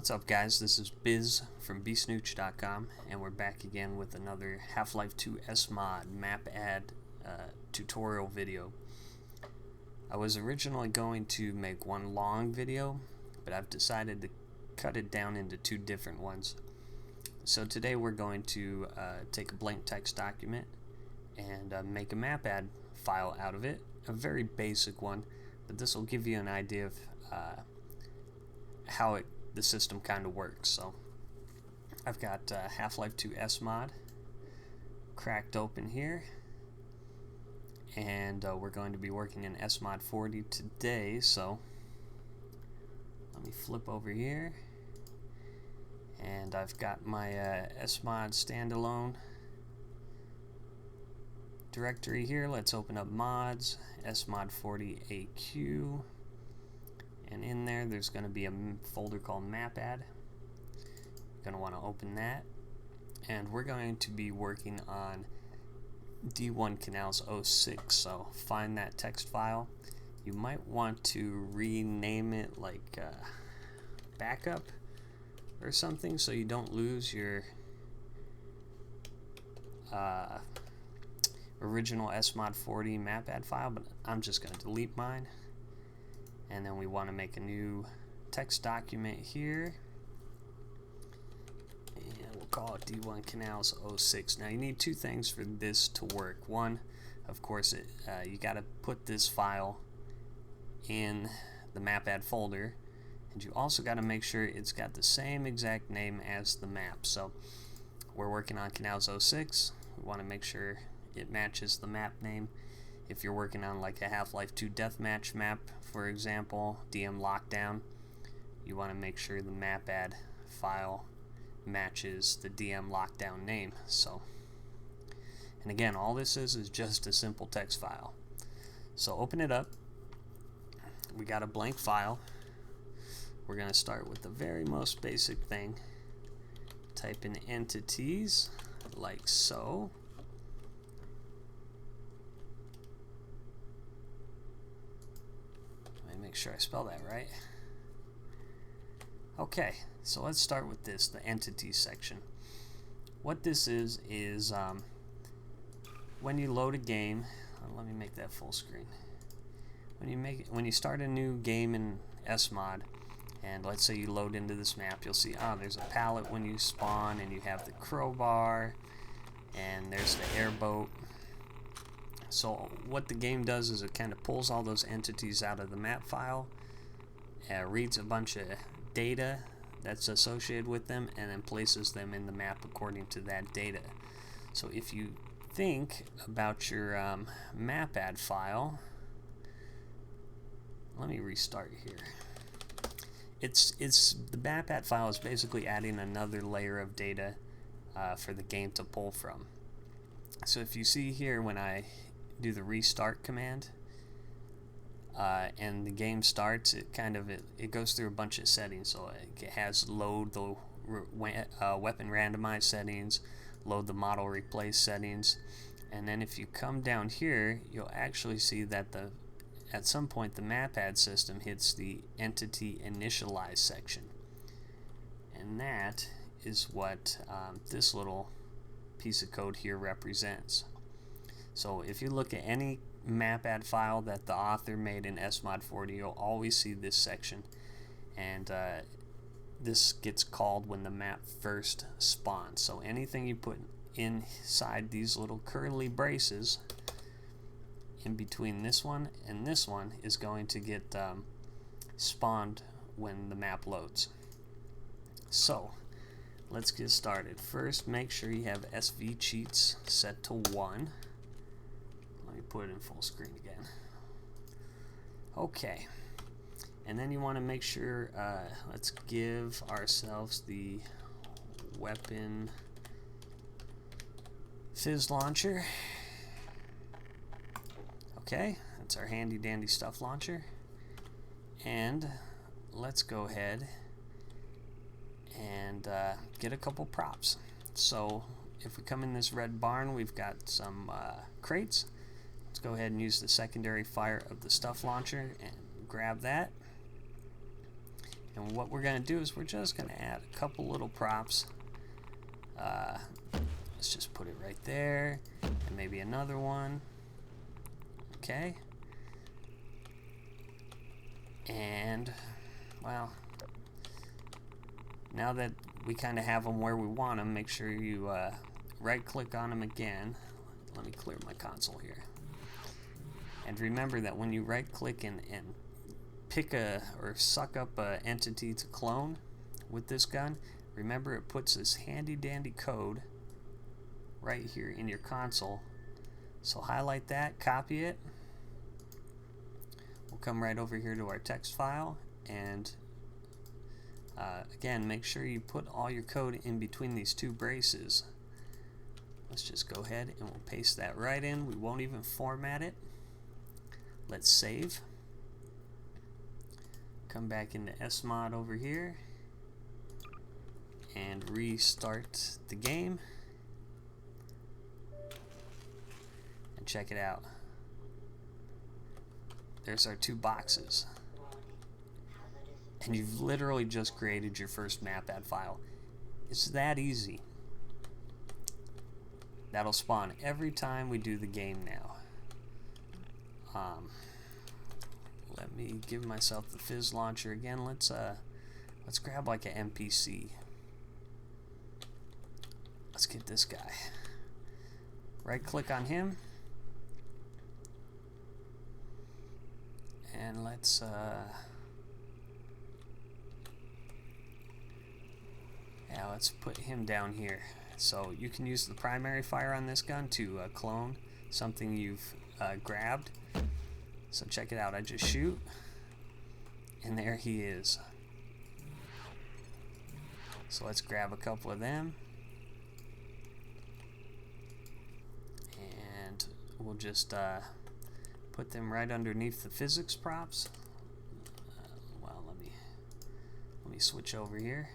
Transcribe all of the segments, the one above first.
What's up, guys? This is Biz from bsnooch.com, and we're back again with another Half-Life 2 SMOD Mapadd tutorial video. I was originally going to make one long video, but I've decided to cut it down into two different ones. So today we're going to take a blank text document and make a Mapadd file out of it, a very basic one, but this will give you an idea of how the system kind of works. So I've got Half-Life 2 SMOD cracked open here, and we're going to be working in SMOD 40 today. So let me flip over here, and I've got my SMOD standalone directory here. Let's open up mods, SMOD 40 AQ, and in there's going to be a folder called Mapadd. You're going to want to open that, and we're going to be working on D1 Canals 06. So find that text file. You might want to rename it like backup or something, so you don't lose your original SMOD 40 Mapadd file, but I'm just going to delete mine. And then we want to make a new text document here, and we'll call it D1 Canals 06. Now you need two things for this to work. One, of course, you got to put this file in the Mapadd folder, and you also got to make sure it's got the same exact name as the map. So we're working on Canals 06. We want to make sure it matches the map name. If you're working on like a Half-Life 2 deathmatch map, for example, DM Lockdown, you want to make sure the Mapadd file matches the DM Lockdown name. So, and again, all this is just a simple text file. So open it up. We got a blank file. We're going to start with the very most basic thing. Type in entities like so. Make sure I spell that right. Okay, so let's start with this, the entities section. What this is when you load a game, let me make that full screen. When you start a new game in SMOD, and let's say you load into this map, you'll see there's a pallet when you spawn, and you have the crowbar, and there's the airboat. So what the game does is it kind of pulls all those entities out of the map file, reads a bunch of data that's associated with them, and then places them in the map according to that data. So if you think about your Mapadd file, let me restart here. The Mapadd file is basically adding another layer of data for the game to pull from. So if you see here, when I do the restart command and the game starts, it goes through a bunch of settings. So it has load the weapon randomize settings, load the model replace settings, and then if you come down here, you'll actually see that at some point the Mapadd system hits the entity initialize section, and that is what this little piece of code here represents. So if you look at any Mapadd file that the author made in SMOD 40, you'll always see this section, and this gets called when the map first spawns. So anything you put inside these little curly braces in between this one and this one is going to get spawned when the map loads. So let's get started. First, make sure you have SV cheats set to 1. Let me put it in full screen again. Okay, and then you want to make sure, let's give ourselves the weapon fizz launcher. Okay, that's our handy dandy stuff launcher. And let's go ahead and get a couple props. So if we come in this red barn, we've got some crates. Let's go ahead and use the secondary fire of the stuff launcher and grab that. And And what we're going to do is we're just going to add a couple little props. Let's just put it right there, and maybe another one. Okay. And, well, now that we kind of have them where we want them, make sure you right-click on them again. Let me clear my console here. And remember that when you right-click and pick or suck up an entity to clone with this gun, remember it puts this handy-dandy code right here in your console. So highlight that, copy it. We'll come right over here to our text file, and again, make sure you put all your code in between these two braces. Let's just go ahead and we'll paste that right in. We won't even format it. Let's save. Come back into SMOD over here and restart the game. And check it out. There's our two boxes. And you've literally just created your first Mapadd file. It's that easy. That'll spawn every time we do the game now. Let me give myself the Fizz launcher again. Let's grab like an NPC. Let's get this guy. Right click on him. And let's let's put him down here. So you can use the primary fire on this gun to clone something you've grabbed. So check it out. I just shoot, and there he is. So let's grab a couple of them, and we'll just put them right underneath the physics props. Well, let me switch over here.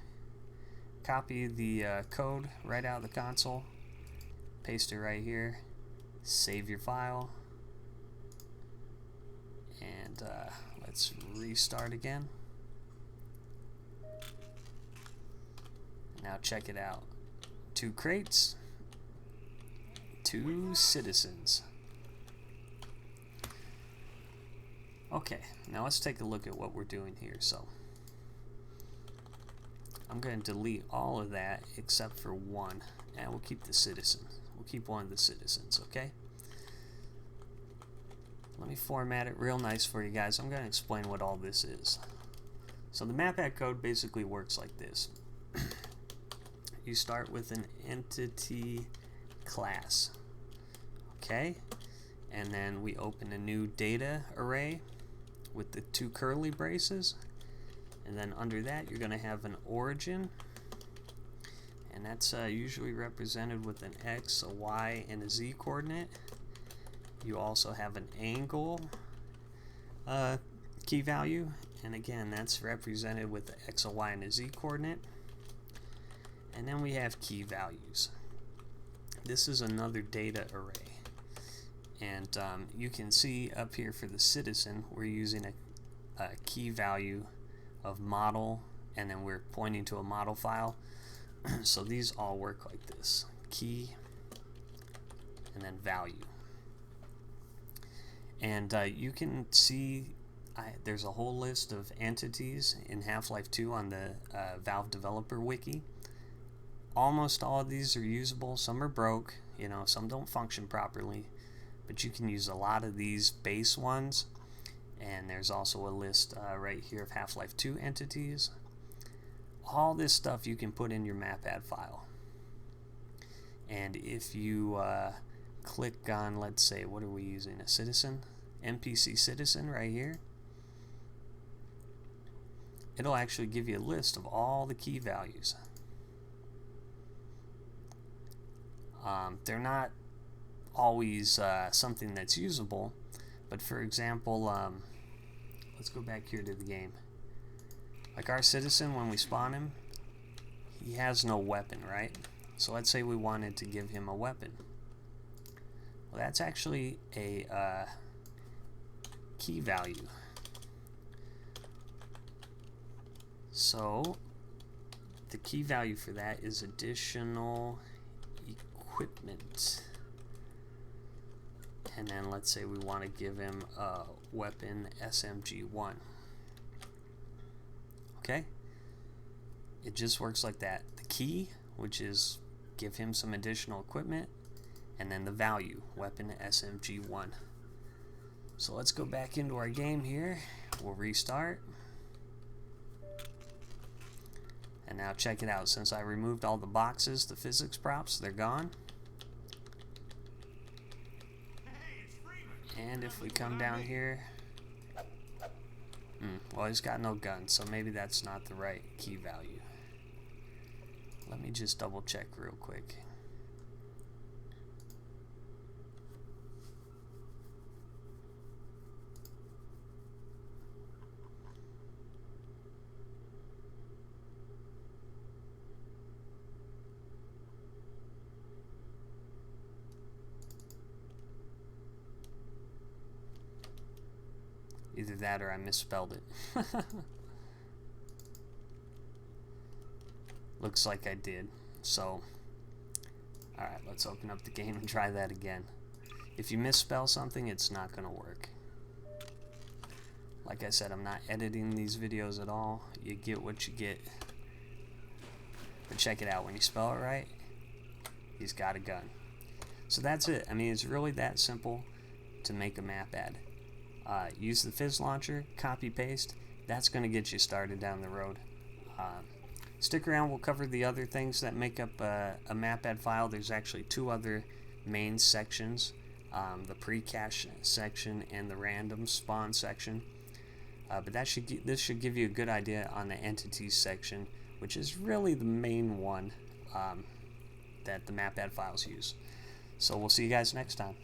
Copy the code right out of the console, paste it right here, save your file, and let's restart again. Now check it out. 2 crates, 2 citizens. Okay, now let's take a look at what we're doing here. So I'm going to delete all of that except for one, and we'll keep the citizen. We'll keep one of the citizens, okay? Let me format it real nice for you guys. I'm going to explain what all this is. So the Mapadd code basically works like this. You start with an entity class, okay? And then we open a new data array with the 2 curly braces. And then under that, you're going to have an origin, and that's usually represented with an X, a Y, and a Z coordinate. You also have an angle key value, and again, that's represented with the X, a Y, and a Z coordinate. And then we have key values. This is another data array, and you can see up here for the citizen, we're using a key value of model, and then we're pointing to a model file. So these all work like this: key and then value. And you can see there's a whole list of entities in Half-Life 2 on the Valve developer wiki. Almost all of these are usable. Some are broke, you know, some don't function properly, but you can use a lot of these base ones. And there's also a list right here of Half-Life 2 entities. All this stuff you can put in your Mapadd file. And if you click on, let's say, what are we using? A citizen? NPC citizen right here. It'll actually give you a list of all the key values. They're not always something that's usable, but for example, let's go back here to the game. Like our citizen, when we spawn him, he has no weapon, right? So let's say we wanted to give him a weapon. Well, that's actually a key value. So the key value for that is additional equipment. And then let's say we want to give him a weapon SMG1. Okay? It just works like that. The key, which is give him some additional equipment, and then the value, weapon SMG1. So let's go back into our game here. We'll restart. And now check it out. Since I removed all the boxes, the physics props, they're gone. And if we come down here, well, he's got no gun, so maybe that's not the right key value. Let me just double check real quick. Either that or I misspelled it. Looks like I did. So, alright, let's open up the game and try that again. If you misspell something, it's not going to work. Like I said, I'm not editing these videos at all. You get what you get. But check it out. When you spell it right, he's got a gun. So that's it. I mean, it's really that simple to make a map ad. Use the Fizz launcher, copy paste. That's going to get you started down the road. Stick around, we'll cover the other things that make up a map ad file. There's actually two other main sections, the pre-cache section and the random spawn section. But this should give you a good idea on the entities section, which is really the main one that the map ad files use. So we'll see you guys next time.